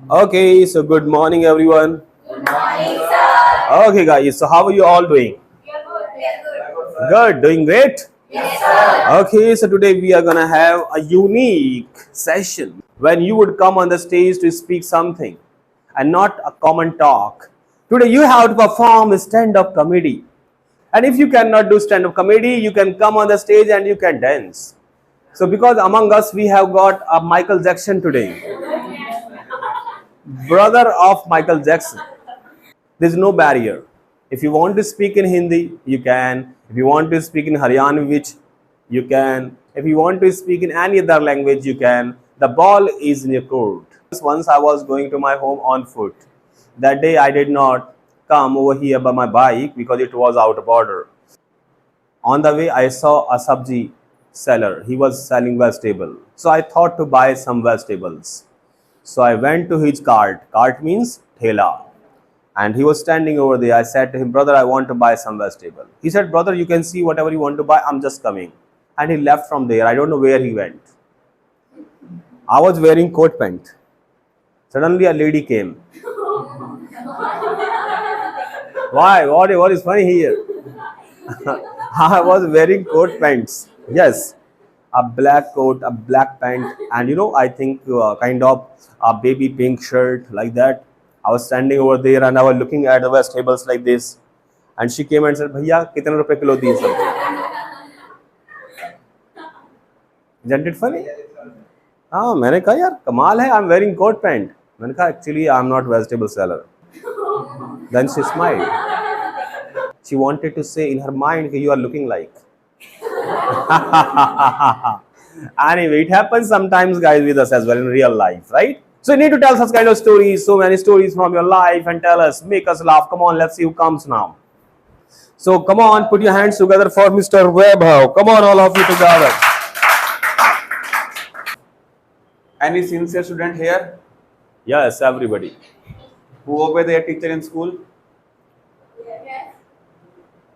Okay, so good morning, everyone. Good morning, sir. Okay, guys, so how are you all doing? We are good. We are good. Good, doing great? Yes, sir. Okay, so today we are gonna have a unique session when you would come on the stage to speak something and not a common talk. Today you have to perform stand-up comedy. And if you cannot do stand-up comedy, you can come on the stage and you can dance. So because among us we have got a Michael Jackson today, brother of Michael Jackson. There's no barrier. If you want to speak in Hindi, you can. If you want to speak in Haryanvi, you can. If you want to speak in any other language, you can. The ball is in your court. Once I was going to my home on foot. That day I did not come over here by my bike because it was out of order. On the way, I saw a sabji seller. He was selling vegetable. So I thought to buy some vegetables. So I went to his cart. Cart means thela. And he was standing over there. I said to him, brother, I want to buy some vegetable. He said, brother, you can see whatever you want to buy. I'm just coming. And he left from there. I don't know where he went. I was wearing coat pant. Suddenly a lady came. Why? What is funny here? I was wearing coat pants. Yes. A black coat, a black pant, and I think kind of a baby pink shirt like that. I was standing over there and I was looking at the vegetables like this. And she came and said, Bhaiya, kitne rupe kilo di sabji? Isn't it funny? हाँ मैंने कहा यार कमाल है, I'm wearing coat pant. मैंने कहा actually I'm not vegetable seller. Then she smiled. She wanted to say in her mind that you are looking like. Anyway, it happens sometimes, guys, with us as well in real life, right? So you need to tell such kind of stories, so many stories from your life, and tell us, make us laugh. Come on, let's see who comes now. So come on, put your hands together for Mr. Webhow. Come on, all of you together. Any sincere student here Yes, everybody. who obey their teacher in school? Yes.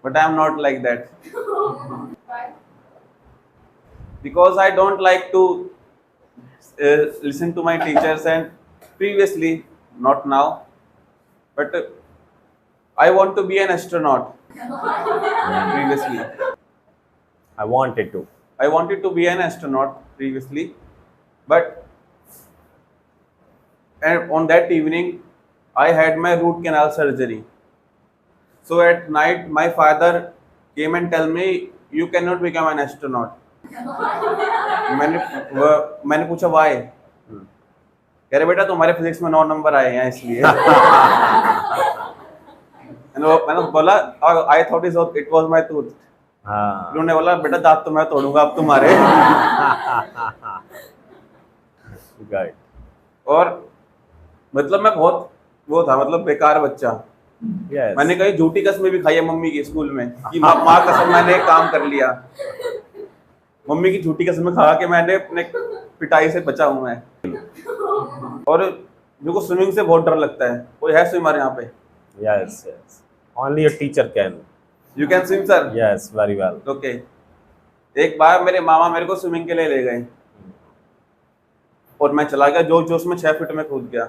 But I am not like that Why? because I don't like to listen to my teachers, and previously, not now, but I want to be an astronaut. Previously, I wanted to. I wanted to be an astronaut previously, but and on that evening, I had my root canal surgery. So at night, my father came and tell me, you cannot become an astronaut. मैंने पूछा Y, कह रहे बेटा तुम्हारे physics में 9 number आए हैं इसलिए. मैंने बोला I thought it was my tooth. उन्होंने बोला बेटा दांत तो मैं तोड़ूंगा अब तुम्हारे. और मतलब मैं बहुत वो था, मतलब बेकार बच्चा. Yes. मैंने कहीं झूठी कसमें भी खाई है मम्मी की स्कूल में कि माँ कसम मैंने एक काम कर लिया. मम्मी की झूठी कसम खा के मैंने अपने पिटाई से बचा हूं मैं. और मेरे को स्विमिंग से बहुत डर लगता है. कोई है स्विमर यहाँ पे? Yes, yes. Only a teacher can. You can swim sir? Yes, very well. Okay. एक बार मेरे मामा मेरे को स्विमिंग के लिए ले गए और मैं चला गया जोश जोश में 6 फीट में कूद गया.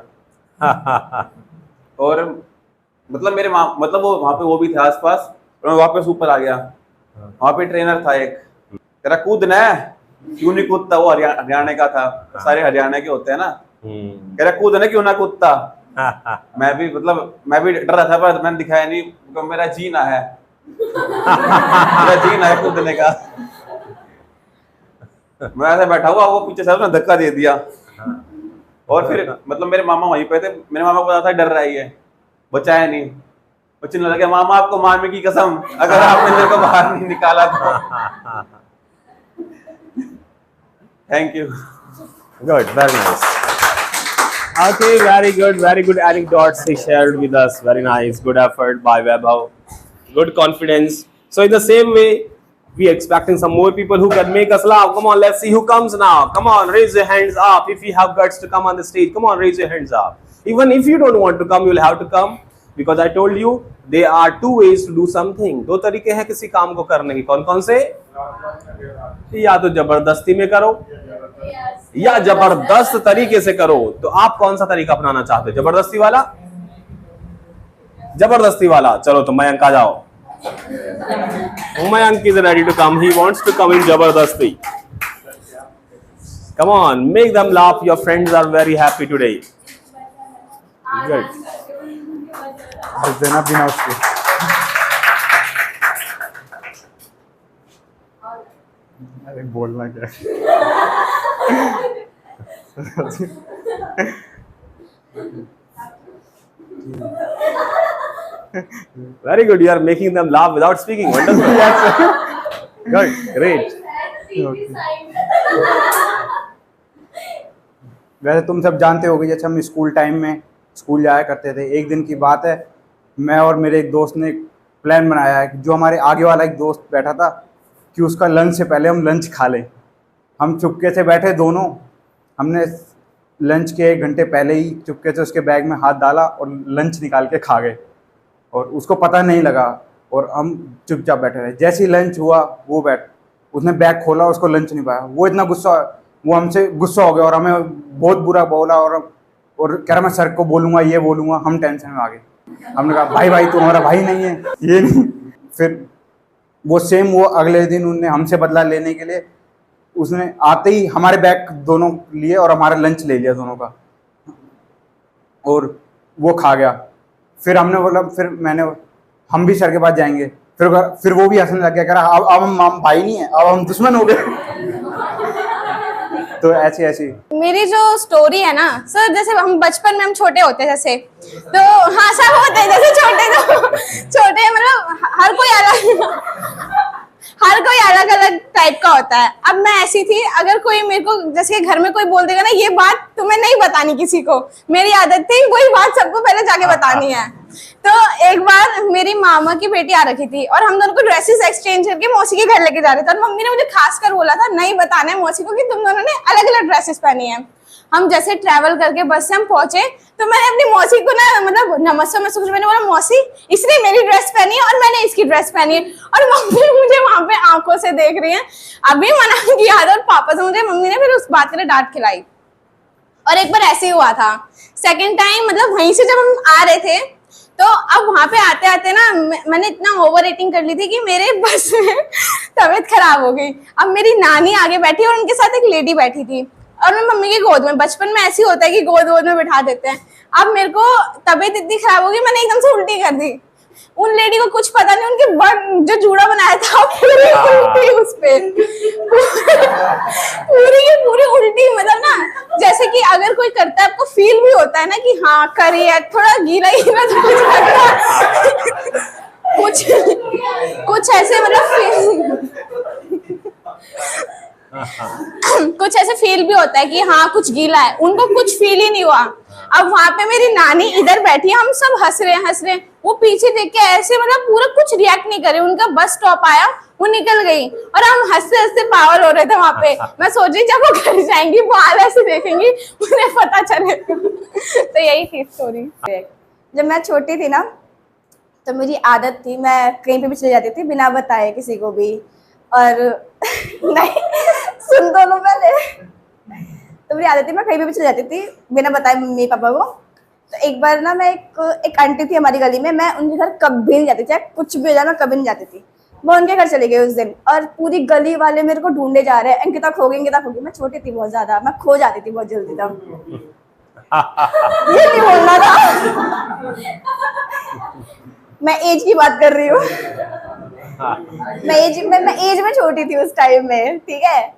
और मतलब मेरे मतलब वो वहाँ पे वो भी थे आसपास, और मैं वापस ऊपर आ गया. वहाँ पे ट्रेनर था एक, तेरा कूदना है, क्यों नहीं कूदता? वो हरियाणा का था, सारे हरियाणा के होते हैं ना. कह रहा कूदना क्यों ना कूदता. मैं भी डर रहा था पर मैंने दिखाया नहीं क्योंकि मेरा जीना है. मेरा जीना है कूदने का. मैं ऐसे बैठा हुआ, वो पीछे से उसने धक्का दे दिया. और फिर मतलब मेरे मामा वहीं पे थे. मेरे मामा को पता था डर रहा है, बचाया नहीं. बचने लगे, मामा आपको मारने की कसम अगर आपने मेरे को बाहर नहीं निकाला तो. Thank you. Good, very nice. Okay, very good anecdotes he shared with us. Very nice, good effort by Webhow. Good confidence. So in the same way, we expecting some more people who can make us laugh. Come on, let's see who comes now. Come on, raise your hands up if you have guts to come on the stage. Come on, raise your hands up. Even if you don't want to come, you'll have to come. Because I told you, there are 2 ways to do something. 2 तरीके हैं किसी काम को करने की. कौन कौन से? या तो जबरदस्ती में करो Yes. या जबरदस्त तरीके से करो। तो आप कौन सा तरीका अपनाना चाहते हो, जबरदस्ती वाला? जबरदस्ती वाला। चलो तो मयंक आ जाओ। Mayank is ready to come. He wants to come in Jabardasti. Come on, make them laugh. Your friends are very happy today. Good. बस देना बिना उसके। अरे बोलना क्या Very good. You are making them laugh without speaking. Wonderful. Good. Great. वैसे तुम सब जानते होगे, जैसे हम स्कूल टाइम में स्कूल जाया करते थे। एक दिन की बात है, मैं और मेरे एक दोस्त ने प्लान बनाया है कि जो हमारे आगे वाला एक दोस्त बैठा था कि उसका लंच से पहले हम लंच खा लें। हम चुपके से बैठे दोनों, हमने लंच के 1 घंटे पहले ही चुपके से उसके बैग में हाथ डाला और लंच निकाल के खा गए और उसको पता नहीं लगा और हम चुपचाप बैठे रहे। जैसे ही लंच हुआ वो उसने बैग खोला, उसको लंच नहीं पाया। वो इतना वो हमसे गुस्सा हो गया और हमें बहुत बुरा बोला और कह रहा मैं सर को बोलूँगा, ये बोलूँगा। हम टेंशन में आ गए। हमने कहा भाई तू हमारा भाई नहीं है, ये नहीं। फिर वो अगले दिन उनने हमसे बदला लेने के लिए उसने आते ही हमारे बैग दोनों लिए और हमारा लंच ले लिया दोनों का और वो खा गया। फिर हमने बोला, हम भी सर के पास जाएंगे। फिर वो भी हंसने लग गया, कह रहा अब हम भाई नहीं है, अब हम दुश्मन हो गए। तो ऐसी मेरी जो स्टोरी है ना सर, जैसे हम बचपन में हम छोटे होते जैसे, तो हाँ सब होते हैं जैसे छोटे मतलब हर कोई अलग अलग टाइप का होता है। अब मैं ऐसी थी, अगर कोई मेरे को जैसे घर में कोई बोल देगा ना ये बात तुम्हें नहीं बतानी किसी को, मेरी आदत थी वही बात सबको पहले जाके बतानी है। तो एक बार मेरी मामा की बेटी आ रखी थी और हम दोनों को ड्रेसेस एक्सचेंज करके मौसी के घर लेके जा रहे थे और मम्मी ने मुझे खासकर बोला था नहीं बताना है मौसी को कि तुम दोनों ने अलग अलग ड्रेसेस पहनी है। हम जैसे ट्रैवल करके बस से हम पहुंचे तो मैंने अपनी मौसी को ना मतलब नमस्ते में सुख मैंने बोला मौसी इसने मेरी ड्रेस पहनी है और मैंने इसकी ड्रेस पहनी है, और मम्मी मुझे वहां पे आंखों से देख रही है। अभी मना किया था और पापा से मुझे मम्मी ने फिर उस बात के लिए डांट खिलाई। और एक बार ऐसे ही हुआ था, सेकेंड टाइम मतलब वहीं से जब हम आ रहे थे तो अब वहां पे आते आते ना मैंने इतना ओवर ईटिंग कर ली थी कि मेरे बस में तबीयत खराब हो गई। अब मेरी नानी आगे बैठी और उनके साथ एक लेडी बैठी थी और मैं मम्मी की गोद में, बचपन में ऐसी होता है कि गोद में बिठा देते हैं। अब मेरे को तबीयत इतनी खराब हो गई मैंने एकदम से उल्टी कर दी। उन लेडी को कुछ पता नहीं, उनके जो जूड़ा बनाया था पूरी उल्टी उस पे पूरी उल्टी। मतलब ना जैसे कि अगर कोई करता है आपको फील भी होता है ना कि हाँ करिए, थोड़ा गीला तो कुछ लगता है कुछ ऐसे मतलब कुछ ऐसे फील भी होता है कि हाँ कुछ गीला है, उनको कुछ फील ही नहीं हुआ। अब वहां पे मेरी नानी इधर बैठी है, हम सब हंस रहे वो पीछे देख के ऐसे मतलब पूरा कुछ रिएक्ट नहीं करे। उनका बस स्टॉप आया वो निकल गई और हम हंसते हंसते पागल हो रहे थे वहां पे। मैं सोच रही जब वो घर जाएंगी वो हाल ऐसे देखेंगी उन्हें पता चलेगा। तो यही थी स्टोरी। जब मैं छोटी थी ना तो मेरी आदत थी मैं कहीं पे भी चली जाती थी बिना बताए किसी को भी, और नहीं सुन दो लो पहले। तो मेरी आदत थी मैं कहीं पे भी चली जाती थी बिना बताए मम्मी पापा को। तो एक बार ना मैं एक आंटी थी हमारी गली में, मैं उनके घर कभी नहीं जाती थी, कुछ भी हो जाए मैं कभी नहीं जाती थी। मैं उनके घर चली गई उस दिन और पूरी गली वाले मेरे को ढूंढे जा रहे हैं, अंकिता खो गई। मैं छोटी थी बहुत ज्यादा, मैं खो जाती थी बहुत जल्दी तब। ये नहीं बोलना था। मैं एज की बात कर रही हूँ। मैं एज में छोटी थी उस टाइम में, ठीक है।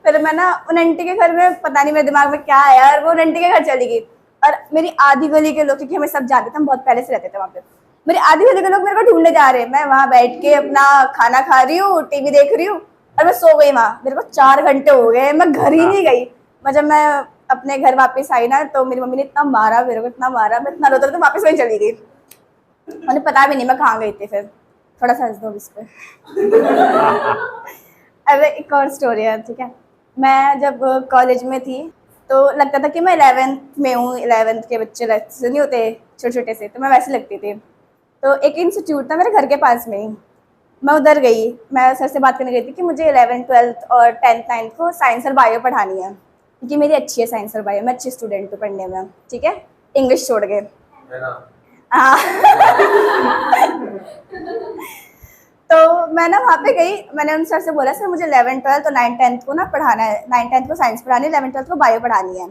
फिर मैं ना उन आंटी के घर में, पता नहीं मेरे दिमाग में क्या आया, और वो उन आंटी के घर चली गई। और मेरी आधी गली के लोग, क्योंकि हमें सब जानते थे, हम बहुत पहले से रहते थे वहाँ पे, मेरी आधी गली के लोग मेरे को ढूंढने जा रहे हैं। मैं वहाँ बैठ के अपना खाना खा रही हूँ, टीवी देख रही हूँ और मैं सो गई वहाँ। मेरे को 4 घंटे हो गए, मैं घर ही नहीं गई। जब मैं अपने घर वापस आई ना तो मेरी मम्मी ने इतना मारा मेरे को, इतना मारा, मैं इतना रोता तो वापस वहीं चली गई। मुझे पता भी नहीं मैं कहाँ गई थी। फिर थोड़ा सा हंस दो इस पे। अरे एक और स्टोरी है, ठीक है। मैं जब कॉलेज में थी तो लगता था कि मैं 11th में हूँ। 11th के बच्चे नहीं होते छोटे छोटे से, तो मैं वैसे लगती थी। तो एक इंस्टीट्यूट था मेरे घर के पास में ही, मैं उधर गई, मैं सर से बात करने गई थी कि मुझे 11th 12th और 10th 9th को साइंस और बायो पढ़ानी है, क्योंकि मेरी अच्छी है साइंस और बायो, मैं अच्छी स्टूडेंट हूँ पढ़ने में, ठीक है, इंग्लिश छोड़ के। हाँ तो मैं ना वहाँ पे गई, मैंने उन सर से बोला सर मुझे 11th 12th और 9th 10th को ना पढ़ाना है, 9th 10th को साइंस पढ़ानी है, 11th 12th को बायो पढ़ानी है।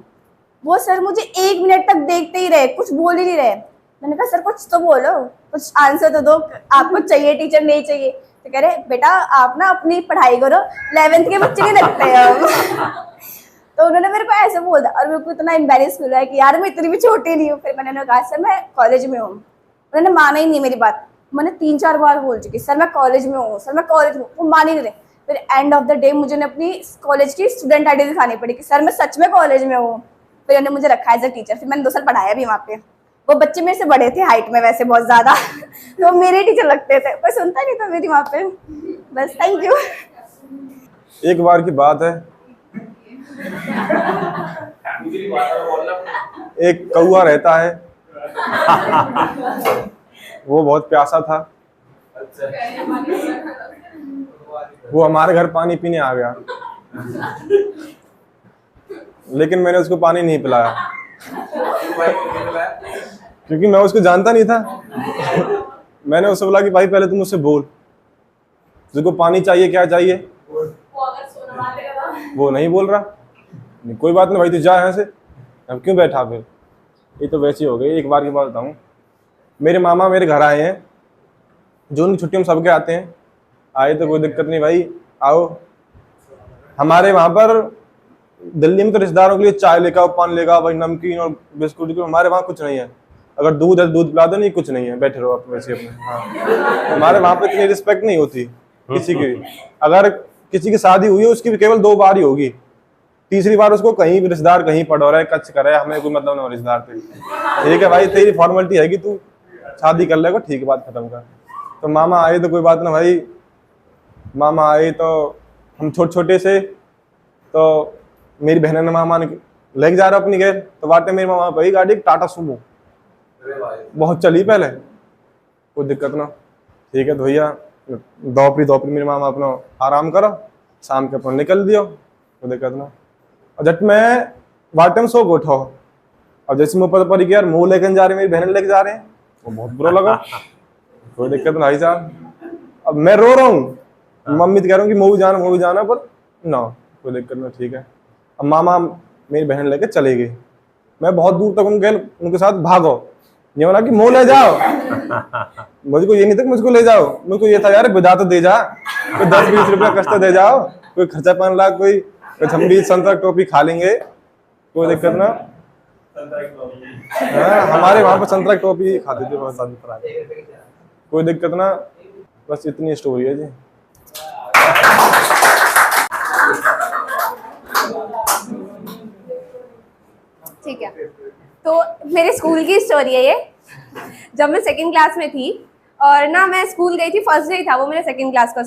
वो सर मुझे 1 मिनट तक देखते ही रहे, कुछ बोल ही नहीं रहे। मैंने कहा सर कुछ तो बोलो, कुछ आंसर तो दो, आपको चाहिए टीचर नहीं चाहिए? तो कह रहे बेटा आप ना अपनी पढ़ाई करो, 11th के बच्चे नहीं लगते हैं। तो उन्होंने मेरे को ऐसे बोल दिया और मेरे को इतना एम्बेरस फील हुआ कि यार मैं इतनी भी छोटी नहीं हूँ। फिर मैंने कहा सर मैं कॉलेज में हूँ। उन्होंने माना ही नहीं मेरी बात, मैंने 3-4 बार बोल चुकी सर मैं कॉलेज में हूँ, सर मैं कॉलेज में हूँ, वो मान ही नहीं रहे। फिर एंड ऑफ द डे मुझे अपनी कॉलेज की स्टूडेंट आईडी दिखानी पड़ी कि सर मैं सच में कॉलेज में हूँ। फिर उन्होंने मुझे रखा एज अ टीचर। फिर मैंने 2 साल पढ़ाया भी वहाँ पे। वो बच्चे मेरे से बड़े थे हाइट में वैसे बहुत ज्यादा, तो मेरे टीचर लगते थे, कोई सुनता नहीं था मेरी वहाँ पे। बस थैंक यू। एक बार की बात है, एक कौआ रहता है, वो बहुत प्यासा था। वो हमारे घर पानी पीने आ गया, लेकिन मैंने उसको पानी नहीं पिलाया क्योंकि मैं उसको जानता नहीं था। मैंने उससे बोला कि भाई पहले तुम मुझसे बोल, तुझको पानी चाहिए, क्या चाहिए? वो नहीं बोल रहा। नहीं, कोई बात नहीं भाई तू जा यहाँ से, अब क्यों बैठा? फिर ये तो वैसी हो गई। एक बार की बात बताऊँ, मेरे मामा मेरे घर आए हैं, जो उनकी छुट्टियों में सबके आते हैं। आए तो कोई दिक्कत नहीं भाई आओ। हमारे वहाँ पर दिल्ली में तो रिश्तेदारों के लिए चाय लेकर आओ, पान लेकर आओ भाई, नमकीन और बिस्कुट। हमारे वहाँ कुछ नहीं है। अगर दूध है दूध पिला दो, नहीं कुछ नहीं है, बैठे रहो आप वैसे अपने। हाँ, हमारे वहाँ पे इतनी रिस्पेक्ट नहीं होती किसी की। अगर किसी की शादी हुई है उसकी भी केवल 2 बार ही होगी, तीसरी बार उसको कहीं भी रिश्तेदार कहीं पढ़ो रहा है, कच्छ करे, हमें कोई मतलब नहीं रिश्तेदार पे। ठीक है भाई तेरी फॉर्मेलिटी है कि तू शादी कर लेगा, ठीक है बात खत्म कर। तो मामा आए तो कोई बात ना भाई, मामा आए तो हम छोटे से, तो मेरी बहन ने मामा ने लेके जा रहा अपनी गैर, तो बाटे मेरी मामा भाई गाड़ी टाटा सुमो बहुत चली पहले, कोई दिक्कत ना। ठीक है तो भैया दोपहरी मेरे मामा अपना आराम करो, शाम के अपन निकल दियो, कोई दिक्कत ना। और जब मैं वाटे में सो को उठो, अब जैसे मुँह पर यार मुँह लेकर जा रहे मेरी बहन लेके जा रहे हैं, वो बहुत बुरा लगा। कोई दिक्कत ना भाई साहब, अब मैं रो रहा हूँ, मम्मी तो कह रहा हूँ कि मूवी जाना पर ना, कोई दिक्कत ना। ठीक है, अब मामा मेरी बहन लेके चले गई, मैं बहुत दूर तक उनके साथ भागो, ये बोला कि मुँह ले जाओ। मुझको ये नहीं था कि मुझको ले जाओ, मुझको ये था यार विदा तो दे जा, कोई 10-20 रुपया कष्ट दे जाओ, कोई खर्चा 5 लाख, कोई हम भी संतरा टोपी खा लेंगे, कोई दिक्कत ना। हाँ, हमारे वहाँ पर संतरा टोपी खाते थे बहुत संतरा, कोई दिक्कत ना। बस इतनी स्टोरी है जी। ठीक है, तो मेरे स्कूल की स्टोरी है ये। जब मैं 2nd क्लास में थी और ना मैं स्कूल गई थी, फर्स्ट डे था वो मेरे 2nd क्लास का।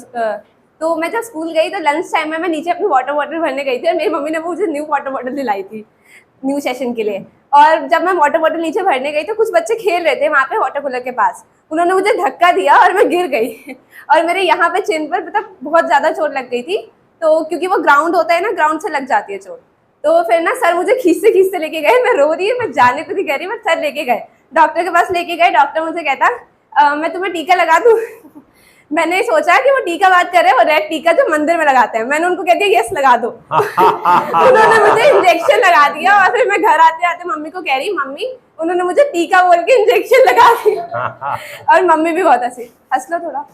तो मैं जब स्कूल गई तो लंच टाइम में मैं नीचे अपनी वाटर बॉटल भरने गई थी और मेरी मम्मी ने मुझे न्यू वाटर बॉटल दिलाई थी न्यू सेशन के लिए। और जब मैं वाटर बॉटल नीचे भरने गई तो कुछ बच्चे खेल रहे थे वहाँ पे वाटर कूलर के पास, उन्होंने मुझे धक्का दिया और मैं गिर गई और मेरे यहाँ पे चिन पर मतलब बहुत ज़्यादा चोट लग गई थी। तो क्योंकि वो ग्राउंड होता है ना, ग्राउंड से लग जाती है चोट। तो फिर ना सर मुझे खींचते लेके गए, मैं रो रही हूँ, मैं जाने को नहीं कह रही, मैं सर लेके गए, डॉक्टर के पास लेके गए। डॉक्टर मुझे कहता मैं तुम्हें टीका लगा दूँ। मैंने सोचा कि वो टीका बात कर रहे हैं, वो रेड टीका जो मंदिर में लगाते हैं। मैंने उनको कह दिया यस लगा दो। उन्होंने मुझे इंजेक्शन लगा दिया और फिर मैं घर आते आते मम्मी को कह रही, मम्मी उन्होंने मुझे टीका बोल के इंजेक्शन लगा दिया। और मम्मी भी बहुत हंसी, हंस लो थोड़ा।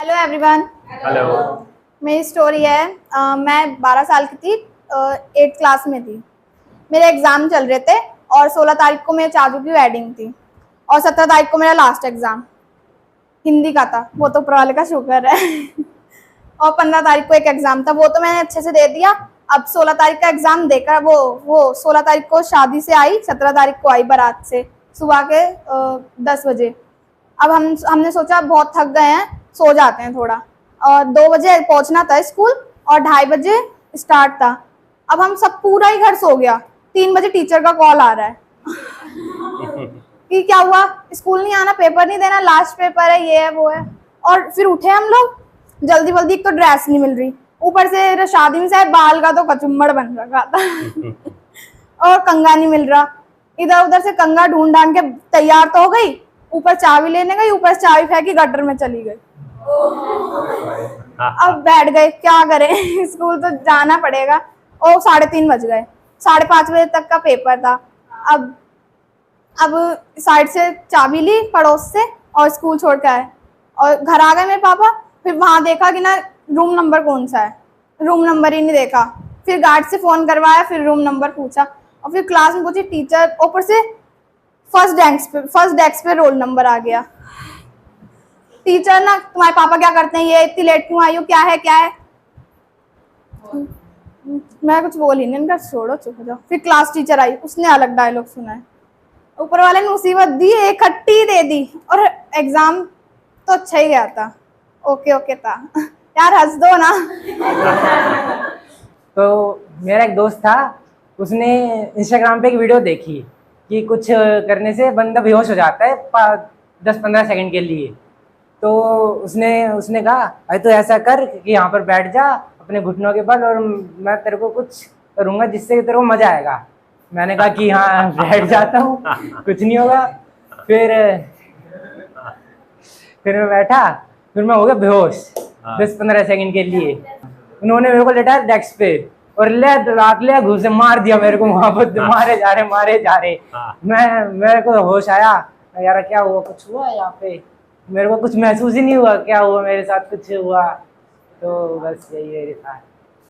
Hello everyone. हेलो। मेरी स्टोरी है, मैं 12 साल की थी, 8th क्लास में थी। मेरे एग्ज़ाम चल रहे थे और 16 तारीख को मेरे चाचू की वेडिंग थी और 17 तारीख को मेरा लास्ट एग्ज़ाम हिंदी का था, वो तो ऊपर वाले का शुक्र है। और 15 तारीख को एक एग्ज़ाम था, वो तो मैंने अच्छे से दे दिया। अब 16 तारीख का एग्ज़ाम देकर वो 16 तारीख को शादी से आई, 17 तारीख को आई बारात से सुबह के 10 बजे। अब हमने सोचा बहुत थक गए हैं, सो जाते हैं थोड़ा, और 2 बजे पहुंचना था स्कूल और 2:30 बजे स्टार्ट था। अब हम सब पूरा ही घर सो गया। 3 बजे टीचर का कॉल आ रहा है। कि क्या हुआ, स्कूल नहीं आना, पेपर नहीं देना, लास्ट पेपर है, ये है वो है। और फिर उठे हम लोग जल्दी जल्दी, एक तो ड्रेस नहीं मिल रही, ऊपर से शादी में शायद बाल का तो कचुम्बड़ बन रखा था और कंगा नहीं मिल रहा। इधर उधर से कंगा ढूंढ ढांड के तैयार तो हो गई, ऊपर चाबी लेने गई, ऊपर से चाबी फेंकी गटर में चली गई। अब बैठ गए, क्या करें स्कूल तो जाना पड़ेगा। और 3:30 बज गए, 5:30 बजे तक का पेपर था। अब साइड से चाबी ली पड़ोस से और स्कूल छोड़ के आए और घर आ गए मेरे पापा। फिर वहां देखा कि ना रूम नंबर कौन सा है, रूम नंबर ही नहीं देखा। फिर गार्ड से फोन करवाया, फिर रूम नंबर पूछा और फिर क्लास में पूछी टीचर, ऊपर से फर्स्ट डेस्क पे रोल नंबर आ गया। टीचर ना, तुम्हारे पापा क्या करते हैं, ये इतनी लेट क्यों आई हो, क्या है। मैं कुछ बोली नहीं, इनका छोड़ो, चुप हो जाओ। फिर क्लास टीचर आई, उसने अलग डायलॉग सुनाए। ऊपर वाले ने मुसीबत दी, एक खट्टी दे दी। और एग्जाम तो अच्छा ही गया था, ओके था यार, हंस दो ना। तो मेरा एक दोस्त था, उसने इंस्टाग्राम पे एक वीडियो देखी कि कुछ करने से बंदा बेहोश हो जाता है 10-15 सेकंड के लिए। तो उसने कहा अरे तो ऐसा कर कि यहाँ पर बैठ जा अपने घुटनों के बल और मैं तेरे को कुछ करूँगा जिससे तेरे को मजा आएगा। मैंने कहा कि हाँ बैठ जाता हूँ, कुछ नहीं होगा। फिर मैं बैठा, फिर मैं हो गया बेहोश 10-15 सेकंड के लिए। उन्होंने मेरे को लेटाया डेस्क पे और ले घूसे मार दिया मेरे को वहां पर, मारे जा रहे। मेरे को होश आया, यार क्या हुआ, कुछ हुआ यहाँ पे? मेरे को कुछ महसूस ही नहीं हुआ क्या हुआ मेरे साथ, कुछ हुआ। तो बस यही मेरे साथ।